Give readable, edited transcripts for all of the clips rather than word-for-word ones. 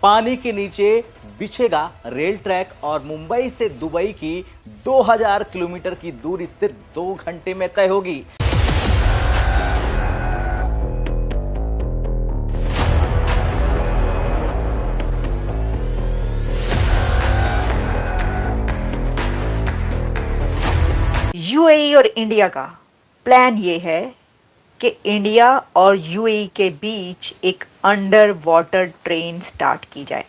पानी के नीचे बिछेगा रेल ट्रैक और मुंबई से दुबई की 2000 किलोमीटर की दूरी सिर्फ 2 घंटे में तय होगी। यूएई और इंडिया का प्लान ये है कि इंडिया और यूएई के बीच एक अंडर वाटर ट्रेन स्टार्ट की जाए।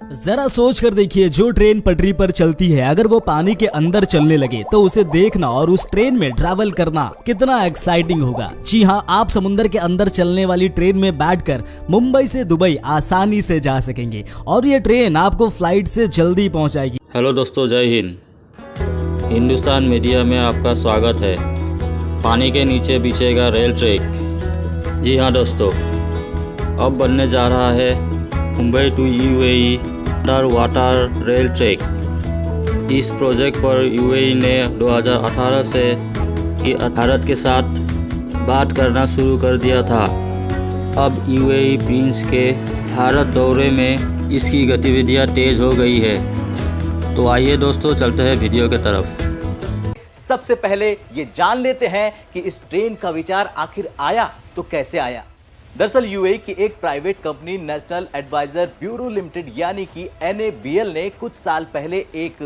जरा सोच कर देखिए, जो ट्रेन पटरी पर चलती है अगर वो पानी के अंदर चलने लगे तो उसे देखना और उस ट्रेन में ट्रैवल करना कितना एक्साइटिंग होगा। जी हाँ, आप समुद्र के अंदर चलने वाली ट्रेन में बैठकर मुंबई से दुबई आसानी से जा सकेंगे और ये ट्रेन आपको फ्लाइट से जल्दी पहुंचाएगी। हेलो दोस्तों, जय हिंद। हिंदुस्तान मीडिया में आपका स्वागत है। पानी के नीचे बिछेगा रेल ट्रैक। जी हाँ दोस्तों, अब बनने जा रहा है Mumbai to UAE under water rail track. इस प्रोजेक्ट पर यूएई ने 2018 से भारत के साथ बात करना शुरू कर दिया था। अब यूएई प्रिंस के भारत दौरे में इसकी गतिविधियां तेज हो गई है। तो आइए दोस्तों, चलते हैं वीडियो की तरफ। सबसे पहले ये जान लेते हैं कि इस ट्रेन का विचार आखिर आया तो कैसे आया। दरअसल यूएई की एक private company national advisor bureau limited यानी कि NABL ने कुछ साल पहले एक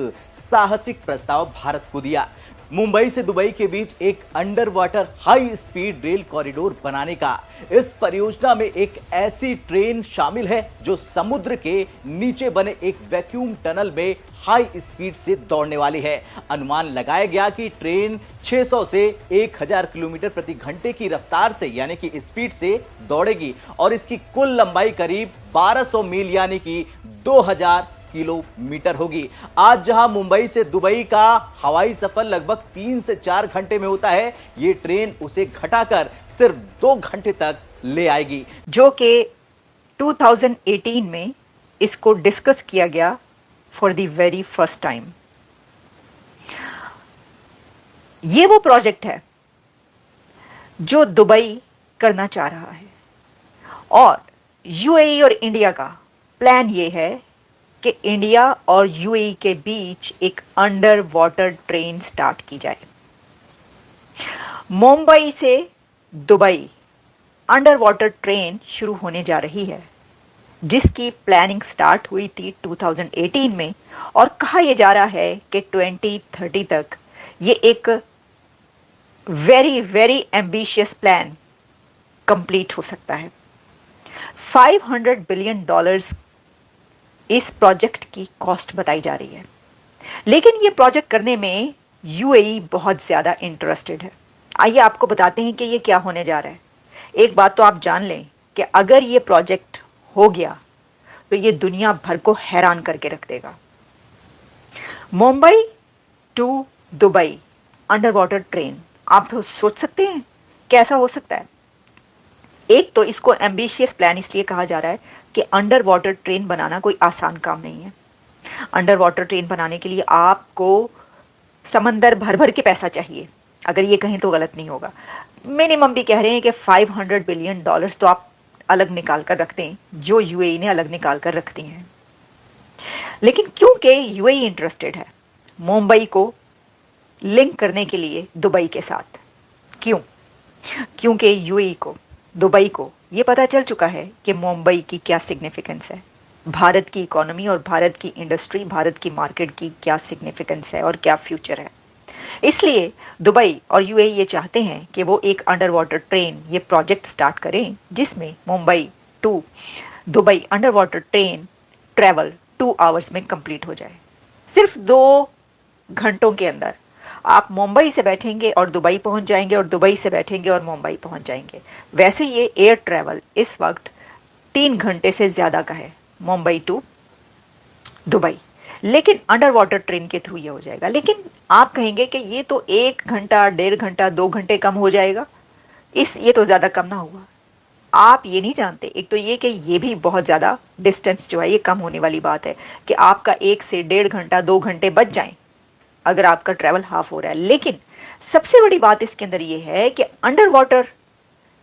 साहसिक प्रस्ताव भारत को दिया। मुंबई से दुबई के बीच एक under water high speed rail corridor बनाने का। इस परियोजना में एक ऐसी ट्रेन शामिल है जो समुद्र के नीचे बने एक वैक्यूम टनल में हाई स्पीड से दौड़ने वाली है। अनुमान लगाया गया कि ट्रेन 600 से 1000 किलोमीटर प्रति घंटे की रफ्तार से यानी कि स्पीड से दौड़ेगी और इसकी कुल लंबाई करीब 1200 मील यानी कि 2000 किलोमीटर होगी। आज जहां मुंबई से दुबई का हवाई सफर लगभग 3 से 4 घंटे में होता है, ये ट्रेन उसे घटाकर सिर्फ 2 घंटे तक ले आएगी, जो कि 2018 में इसको डिस्कस किया गया for the very first time. ये वो प्रोजेक्ट है जो दुबई करना चाह रहा है और यूएई और इंडिया का प्लान ये है कि इंडिया और यूएई के बीच एक अंडर वाटर ट्रेन स्टार्ट की जाए। मुंबई से दुबई अंडर वाटर ट्रेन शुरू होने जा रही है, जिसकी प्लानिंग स्टार्ट हुई थी 2018 में और कहा यह जा रहा है कि 2030 तक ये एक very very ambitious plan complete हो सकता है। $500 बिलियन इस प्रोजेक्ट की कॉस्ट बताई जा रही है, लेकिन ये प्रोजेक्ट करने में यूएई बहुत ज्यादा इंटरेस्टेड है। आइए आपको बताते हैं कि ये क्या होने जा रहा है। एक बात तो आप जान लें कि अगर ये प्रोजेक्ट हो गया तो ये दुनिया भर को हैरान करके रख देगा। Mumbai to Dubai under water train, आप तो सोच सकते हैं कैसा हो सकता है। एक तो इसको एम्बिशियस प्लान इसलिए कहा जा रहा है कि अंडर वाटर ट्रेन बनाना कोई आसान काम नहीं है। अंडर वाटर ट्रेन बनाने के लिए आपको समंदर भर भर के पैसा चाहिए, अगर ये कहें तो गलत नहीं होगा। मिनिमम भी कह रहे हैं कि $500 बिलियन तो आप अलग निकाल कर रखते हैं, जो यूएई ने अलग निकाल कर रखती हैं। लेकिन क्योंकि यूएई इंटरेस्टेड है मुंबई को लिंक करने के लिए दुबई के साथ, क्योंकि यूएई को, दुबई को ये पता चल चुका है कि मुंबई की क्या सिग्निफिकेंस है, भारत की इकोनॉमी और भारत की इंडस्ट्री, भारत की मार्केट की क्या सिग्निफिकेंस है और क्या फ्यूचर है। इसलिए दुबई और यूएई ये चाहते हैं कि वो एक अंडर वाटर ट्रेन ये प्रोजेक्ट स्टार्ट करें, जिसमें Mumbai to Dubai under water train travel 2 hours में कंप्लीट हो जाए। सिर्फ 2 घंटों के अंदर आप मुंबई से बैठेंगे और दुबई पहुंच जाएंगे और दुबई से बैठेंगे और मुंबई पहुंच जाएंगे। वैसे ये एयर ट्रैवल इस वक्त 3 घंटे से ज़्यादा का है मुंबई टू दुबई, लेकिन अंडर वाटर ट्रेन के थ्रू ये हो जाएगा। लेकिन आप कहेंगे कि ये तो 1 घंटा, 1.5 घंटा, 2 घंटे कम हो जाएगा, ये तो ज़्यादा कम ना हुआ। आप ये नहीं जानते, एक तो ये कि ये भी बहुत ज़्यादा डिस्टेंस जो है ये कम होने वाली बात है कि आपका 1 से 1.5 घंटा, 2 घंटे बच जाएं अगर आपका ट्रैवल हाफ हो रहा है। लेकिन सबसे बड़ी बात इसके अंदर ये है कि अंडर वाटर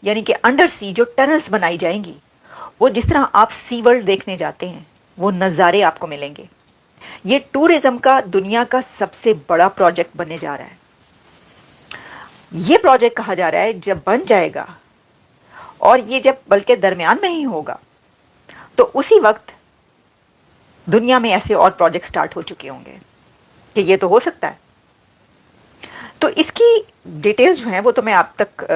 यानी कि अंडर सी जो टनल्स बनाई जाएंगी वो जिस तरह आप सी वर्ल्ड देखने जाते हैं वो नज़ारे आपको मिलेंगे। ये टूरिज्म का दुनिया का सबसे बड़ा प्रोजेक्ट बनने जा रहा है। ये प्रोजेक्ट कहा जा रहा है जब बन जाएगा, और ये जब बल्कि दरमियान में ही होगा, तो उसी वक्त दुनिया में ऐसे और प्रोजेक्ट स्टार्ट हो चुके होंगे कि ये तो हो सकता है। तो इसकी डिटेल्स जो हैं वो तो मैं आप तक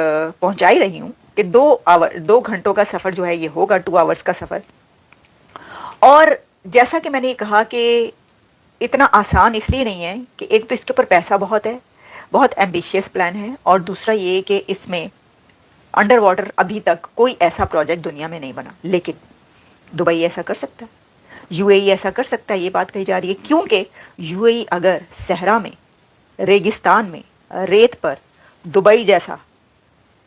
पहुंचा ही रही हूं कि 2 घंटों का सफ़र जो है ये होगा, 2 आवर्स का सफ़र। और जैसा कि मैंने कहा कि इतना आसान इसलिए नहीं है कि एक तो इसके ऊपर पैसा बहुत है, बहुत एम्बिशियस प्लान है, और दूसरा ये कि इसमें अंडर वाटर अभी तक कोई ऐसा प्रोजेक्ट दुनिया में नहीं बना। लेकिन दुबई ऐसा कर सकता है, यूएई ऐसा कर सकता है, ये बात कही जा रही है। क्योंकि यूएई अगर सहरा में, रेगिस्तान में, रेत पर दुबई जैसा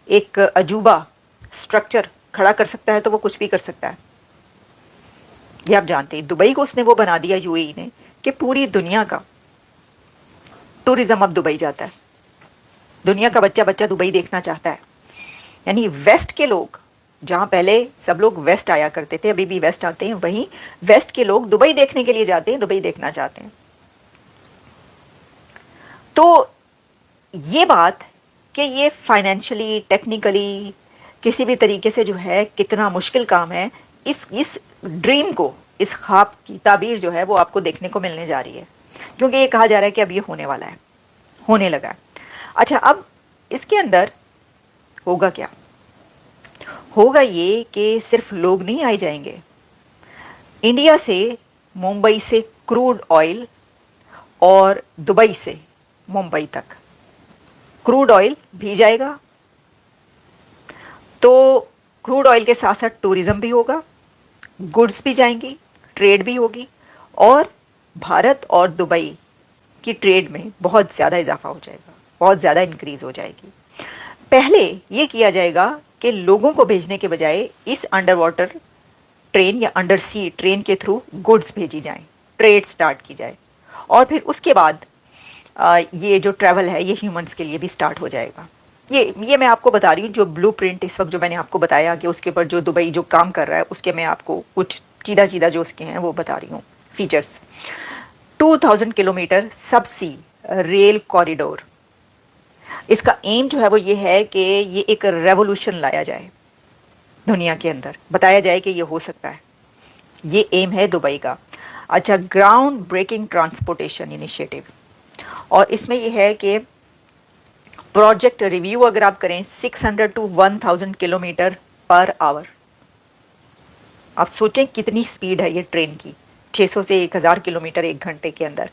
एक अजूबा स्ट्रक्चर खड़ा कर सकता है तो वो कुछ भी कर सकता है। ये आप जानते हैं, दुबई को उसने वो बना दिया यूएई ने कि पूरी दुनिया का टूरिज्म अब दुबई जाता है। दुनिया का बच्चा बच्चा दुबई देखना चाहता है। यानी वेस्ट के लोग, जहां पहले सब लोग वेस्ट आया करते थे, अभी भी वेस्ट आते हैं, वहीं वेस्ट के लोग दुबई देखने के लिए जाते हैं, दुबई देखना चाहते हैं। तो ये बात कि ये फाइनेंशियली, टेक्निकली, किसी भी तरीके से जो है कितना मुश्किल काम है, इस ड्रीम को, इस ख्वाब की ताबीर जो है वो आपको देखने को मिलने जा रही है। क्योंकि ये कहा जा रहा है कि अब ये होने वाला है, होने लगा है। अच्छा, अब इसके अंदर होगा क्या? होगा ये कि सिर्फ लोग नहीं आए जाएंगे। इंडिया से, मुंबई से क्रूड ऑयल, और दुबई से मुंबई तक क्रूड ऑयल भी जाएगा। तो क्रूड ऑयल के साथ साथ टूरिज्म भी होगा, गुड्स भी जाएंगी, ट्रेड भी होगी, और भारत और दुबई की ट्रेड में बहुत ज़्यादा इजाफा हो जाएगा, बहुत ज़्यादा इंक्रीज़ हो जाएगी। पहले ये किया जाएगा कि लोगों को भेजने के बजाय इस अंडर वाटर ट्रेन या अंडर सी ट्रेन के थ्रू गुड्स भेजी जाएं, ट्रेड स्टार्ट की जाए, और फिर उसके बाद ये जो ट्रैवल है ये ह्यूमंस के लिए भी स्टार्ट हो जाएगा। ये मैं आपको बता रही हूँ, जो ब्लूप्रिंट इस वक्त जो मैंने आपको बताया कि उसके ऊपर जो दुबई जो काम कर रहा है, उसके मैं आपको कुछ चीदा जो उसके हैं वो बता रही हूँ फीचर्स। 2000 किलोमीटर सब सी रेल कॉरिडोर, इसका एम जो है वो ये है कि ये एक रेवोल्यूशन लाया जाए दुनिया के अंदर, बताया जाए कि ये हो सकता है। ये एम है दुबई का। अच्छा, ग्राउंड ब्रेकिंग ट्रांसपोर्टेशन इनिशिएटिव, और इसमें ये है कि प्रोजेक्ट रिव्यू अगर आप करें 600 to 1000 किलोमीटर पर आवर। आप सोचें कितनी स्पीड है ये ट्रेन की, 600 से 1000 किलोमीटर 1 घंटे के अंदर।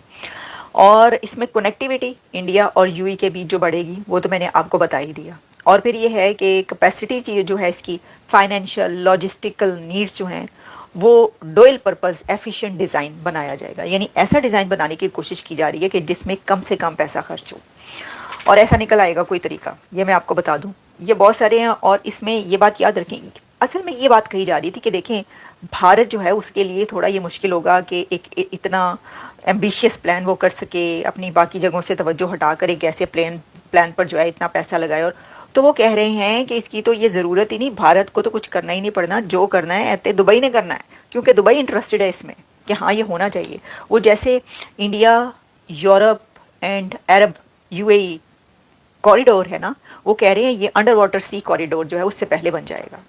और इसमें कनेक्टिविटी इंडिया और यूएई के बीच जो बढ़ेगी वो तो मैंने आपको बता ही दिया। और फिर ये है कि कैपेसिटी जो है इसकी, फाइनेंशियल, लॉजिस्टिकल नीड्स जो हैं वो डुअल पर्पस एफिशिएंट डिज़ाइन बनाया जाएगा। यानी ऐसा डिज़ाइन बनाने की कोशिश की जा रही है कि जिसमें कम से कम पैसा खर्च हो, और ऐसा निकल आएगा कोई तरीका, ये मैं आपको बता दूं। ये बहुत सारे हैं, और इसमें ये बात याद रखें, असल में ये बात कही जा रही थी कि देखें भारत जो है उसके लिए थोड़ा ये मुश्किल होगा कि एक इतना एम्बिशियस प्लान वो कर सके, अपनी बाकी जगहों से तवज्जो हटाकर एक ऐसे प्लान पर जो है इतना पैसा लगाए। और तो वो कह रहे हैं कि इसकी तो ये ज़रूरत ही नहीं, भारत को तो कुछ करना ही नहीं पड़ना, जो करना है ऐसे दुबई ने करना है, क्योंकि दुबई इंटरेस्टेड है इसमें कि हाँ ये होना चाहिए। वो जैसे India, Europe and Arab UAE corridor है ना, वो कह रहे हैं ये अंडर वाटर सी कॉरिडोर जो है उससे पहले बन जाएगा।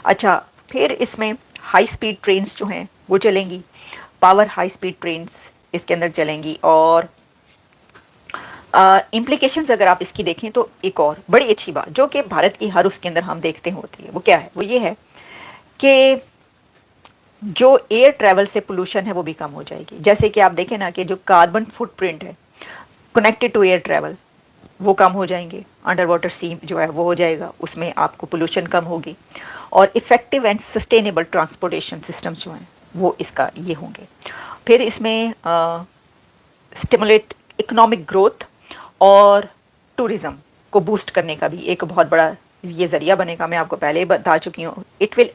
अच्छा, फिर इसमें हाई स्पीड ट्रेन्स जो हैं वो चलेंगी, पावर हाई स्पीड ट्रेन्स इसके अंदर चलेंगी। और इम्प्लीकेशंस अगर आप इसकी देखें तो एक और बड़ी अच्छी बात जो कि भारत की हर उसके अंदर हम देखते होती है, वो क्या है? वो ये है कि जो एयर ट्रैवल से पोल्यूशन है वो भी कम हो जाएगी। जैसे कि आप देखें ना कि जो कार्बन फुटप्रिंट है कनेक्टेड टू एयर ट्रैवल वो कम हो जाएंगे, अंडर वाटर सी जो है वो हो जाएगा, उसमें आपको पोल्यूशन कम होगी। और effective and sustainable transportation systems जो हैं वो इसका ये होंगे। फिर इसमें स्टिमुलेट इकोनॉमिक ग्रोथ और टूरिज़्म को बूस्ट करने का भी एक बहुत बड़ा ये ज़रिया बनेगा। मैं आपको पहले बता चुकी हूँ। It will